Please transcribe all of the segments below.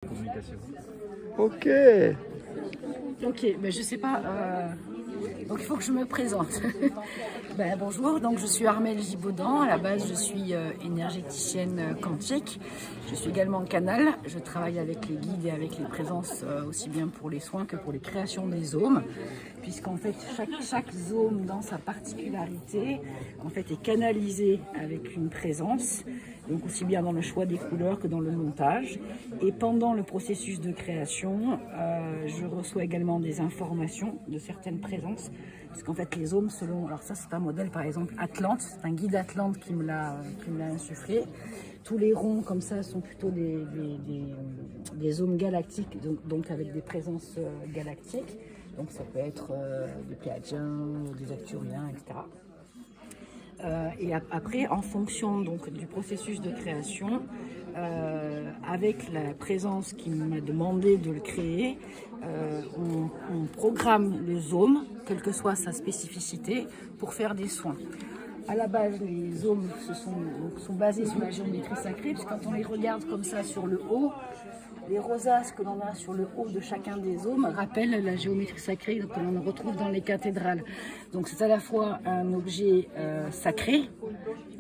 Communication. Ok. Ok, mais je sais pas. Donc il faut que je me présente. Bonjour, donc je suis Armelle Gibaudan. À la base, je suis énergéticienne quantique. Je suis également canal. Je travaille avec les guides et avec les présences aussi bien pour les soins que pour les créations des zones, puisqu'en fait chaque zone dans sa particularité en fait est canalisée avec une présence. Donc aussi bien dans le choix des couleurs que dans le montage. Et pendant le processus de création, je reçois également des informations de certaines présences. Parce qu'en fait, les ohms, selon... Alors ça, c'est un modèle, par exemple, Atlante. C'est un guide Atlante qui me l'a insufflé. Tous les ronds, comme ça, sont plutôt des ohms galactiques, donc avec des présences galactiques. Donc ça peut être des Pléiadiens, des Acturiens, etc. Et après, en fonction donc, du processus de création, avec la présence qui m'a demandé de le créer, on programme le zoom, quelle que soit sa spécificité, pour faire des soins. À la base, les zooms sont basés sur la géométrie sacrée, parce que quand on les regarde comme ça sur le haut, les rosaces que l'on a sur le haut de chacun des zooms rappellent la géométrie sacrée que l'on retrouve dans les cathédrales. Donc c'est à la fois un objet sacré,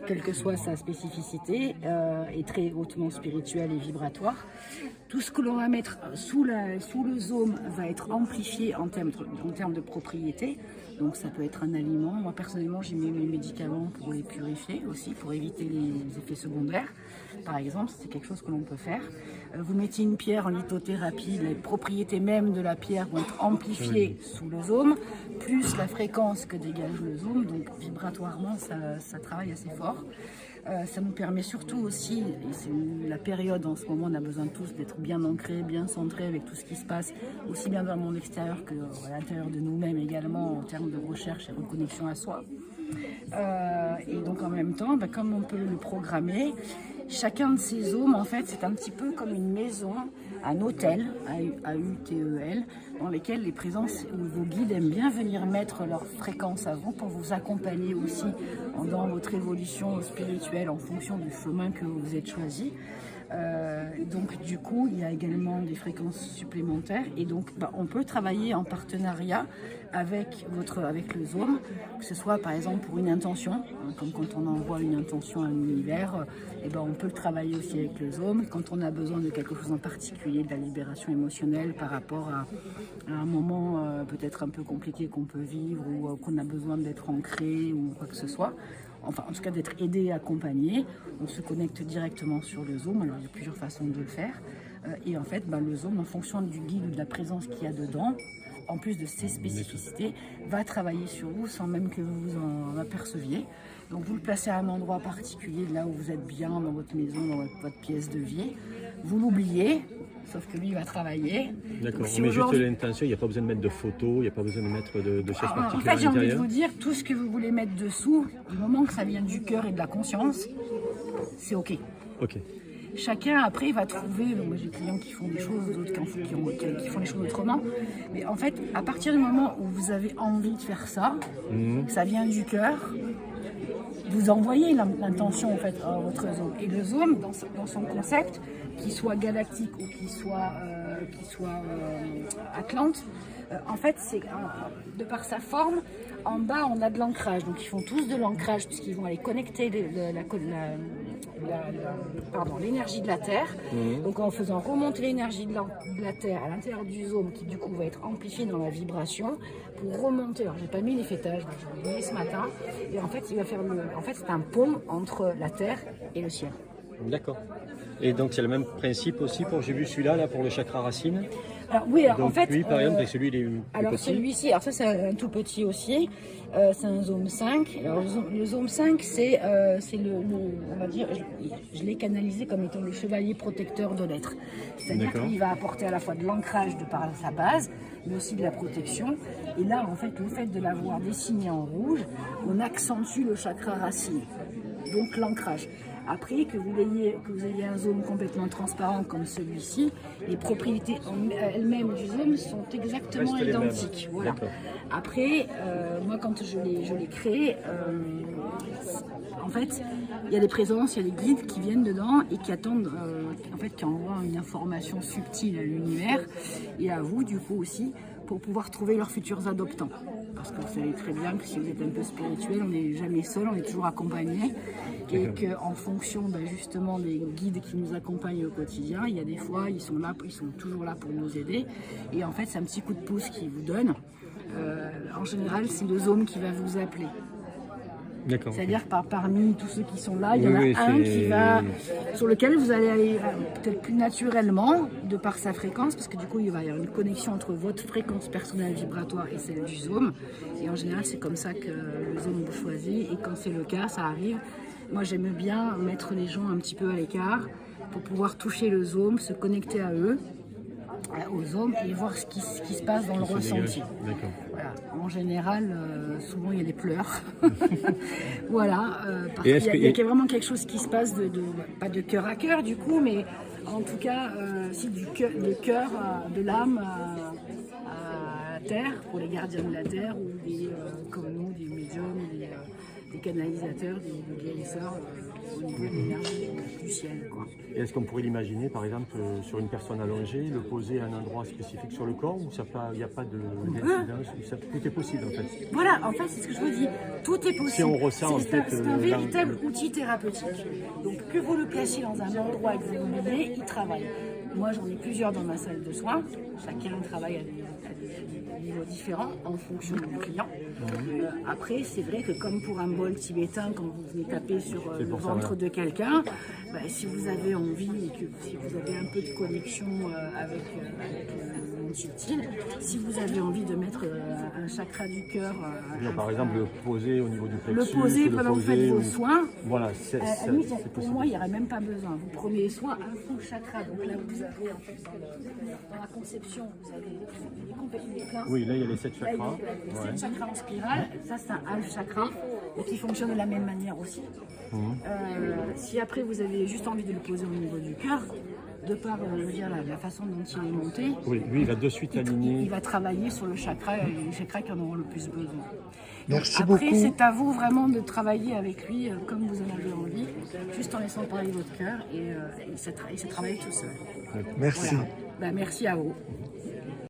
quelle que soit sa spécificité, et très hautement spirituel et vibratoire. Tout ce que l'on va mettre sous le zoom va être amplifié en termes de propriété. Donc ça peut être un aliment. Moi personnellement, j'ai mis mes médicaments pour les purifier aussi, pour éviter les effets secondaires. Par exemple, c'est quelque chose que l'on peut faire. Vous mettez une pierre en lithothérapie, les propriétés même de la pierre vont être amplifiées sous le zoom, plus la fréquence que dégage le zoom. Donc vibratoirement, ça travaille assez fort. Ça nous permet surtout aussi, et c'est la période en ce moment, on a besoin tous d'être bien ancrés, bien centrés avec tout ce qui se passe, aussi bien dans le monde extérieur que à l'intérieur de nous-mêmes également, en termes de recherche et reconnexion à soi. Et donc en même temps, comme on peut le programmer, chacun de ces zones, en fait, c'est un petit peu comme une maison, un hôtel, A-U-T-E-L, dans lesquels les présences ou vos guides aiment bien venir mettre leur fréquence à vous pour vous accompagner aussi dans votre évolution spirituelle en fonction du chemin que vous êtes choisi. Donc du coup, il y a également des fréquences supplémentaires et donc on peut travailler en partenariat avec le Zoom, que ce soit par exemple pour une intention, comme quand on envoie une intention à un univers, on peut le travailler aussi avec le Zoom. Quand on a besoin de quelque chose en particulier, de la libération émotionnelle par rapport à un moment peut-être un peu compliqué qu'on peut vivre ou qu'on a besoin d'être ancré ou quoi que ce soit. Enfin, en tout cas, d'être aidé et accompagné. On se connecte directement sur le Zoom. Alors, il y a plusieurs façons de le faire. Et en fait, le Zoom, en fonction du guide ou de la présence qu'il y a dedans, en plus de ses spécificités, va travailler sur vous sans même que vous vous en aperceviez. Donc, vous le placez à un endroit particulier, là où vous êtes bien, dans votre maison, dans votre pièce de vie. Vous l'oubliez, sauf que lui, il va travailler. D'accord, on met juste l'intention, il n'y a pas besoin de mettre de photos, il n'y a pas besoin de mettre de choses particulières. En fait, j'ai envie de vous dire, tout ce que vous voulez mettre dessous, du moment que ça vient du cœur et de la conscience, c'est OK. Ok. Chacun, après, va trouver... Moi, j'ai des clients qui font des choses, d'autres qui font les choses autrement. Mais en fait, à partir du moment où vous avez envie de faire ça, ça vient du cœur, vous envoyez l'intention en fait à votre zoom. Et le zoom, dans son concept, qu'il soit galactique ou qu'il soit Atlante, en fait, c'est de par sa forme, en bas, on a de l'ancrage. Donc, ils font tous de l'ancrage puisqu'ils vont aller connecter l'énergie de la Terre. Donc, en faisant remonter l'énergie de la Terre à l'intérieur du zoom, qui du coup va être amplifié dans la vibration, pour remonter. Alors, j'ai pas mis les fêtages, je l'ai mis ce matin. Et en fait, il va faire c'est un pont entre la Terre et le ciel. D'accord. Et donc c'est le même principe aussi j'ai vu celui-là pour le chakra racine. Alors oui, donc, en fait... Lui par exemple, celui il est plus alors petit. Celui-ci, alors ça c'est un tout petit aussi, c'est un zoom 5. Alors le zoom 5 c'est on va dire, je l'ai canalisé comme étant le chevalier protecteur de l'être. C'est-à-dire qu'il va apporter à la fois de l'ancrage de par sa base, mais aussi de la protection. Et là en fait, le fait de l'avoir dessiné en rouge, on accentue le chakra racine, donc l'ancrage. Après, que vous ayez un zoom complètement transparent comme celui-ci, les propriétés elles-mêmes du zoom sont exactement identiques. Voilà. Après, moi, quand je l'ai créé, en fait, il y a des présences, il y a des guides qui viennent dedans et qui attendent, en fait, qui envoient une information subtile à l'univers et à vous, du coup, aussi, pour pouvoir trouver leurs futurs adoptants. Parce que vous savez très bien que si vous êtes un peu spirituel, on n'est jamais seul, on est toujours accompagné. Et qu'en fonction justement des guides qui nous accompagnent au quotidien, il y a des fois, ils sont toujours là pour nous aider. Et en fait, c'est un petit coup de pouce qu'ils vous donnent. En général, c'est le Zome qui va vous appeler. C'est-à-dire parmi tous ceux qui sont là, il y en a un qui va, sur lequel vous allez aller peut-être plus naturellement, de par sa fréquence, parce que du coup il va y avoir une connexion entre votre fréquence personnelle vibratoire et celle du Zome. Et en général c'est comme ça que le Zome vous choisit, et quand c'est le cas, ça arrive. Moi j'aime bien mettre les gens un petit peu à l'écart pour pouvoir toucher le Zome, se connecter à eux, aux Zomes, et voir ce qui se passe dans le ressenti. Voilà. En général, souvent il y a des pleurs. Voilà, parce qu'il y a vraiment quelque chose qui se passe, pas de cœur à cœur du coup, mais en tout cas, si du cœur, de l'âme à la terre, pour les gardiens de la terre, ou comme nous, des médiums, des canalisateurs, des guérisseurs au niveau de l'énergie du ciel. Et est-ce qu'on pourrait l'imaginer, par exemple, sur une personne allongée, le poser à un endroit spécifique sur le corps, ou il n'y a pas d'incidence, tout est possible en fait? Voilà, en fait, c'est ce que je vous dis, tout est possible. Si on ressent, c'est un véritable outil thérapeutique. Donc, que vous le placiez dans un endroit que vous voulez, il travaille. Moi, j'en ai plusieurs dans ma salle de soins. Chacun travaille à des niveaux différents en fonction du client. Après, c'est vrai que comme pour un bol tibétain, quand vous venez taper sur le ventre de quelqu'un, si vous avez envie et que si vous avez un peu de connexion avec le monde subtil, si vous avez envie de mettre un chakra du cœur, par exemple, le poser au niveau du plexus, le poser pendant que vous faites vos soins, voilà, pour moi, il n'y aurait même pas besoin. Vous prenez soin un full chakra, donc là vous avez en fait dans la conception, vous avez les pleins. Oui, là il y a les 7 chakras. Là, il y a les 7 chakras en spirale, ça c'est un half chakra, et qui fonctionne de la même manière aussi. Si après vous avez juste envie de le poser au niveau du cœur, de par la façon dont il est monté, oui, lui il va de suite aligner. Il va travailler sur le chakra, les chakras qui en auront le plus besoin. Merci après, beaucoup. c'est à vous vraiment de travailler avec lui comme vous en avez envie, juste en laissant parler votre cœur, et ça travaille tout seul. Merci. Voilà. Merci à vous.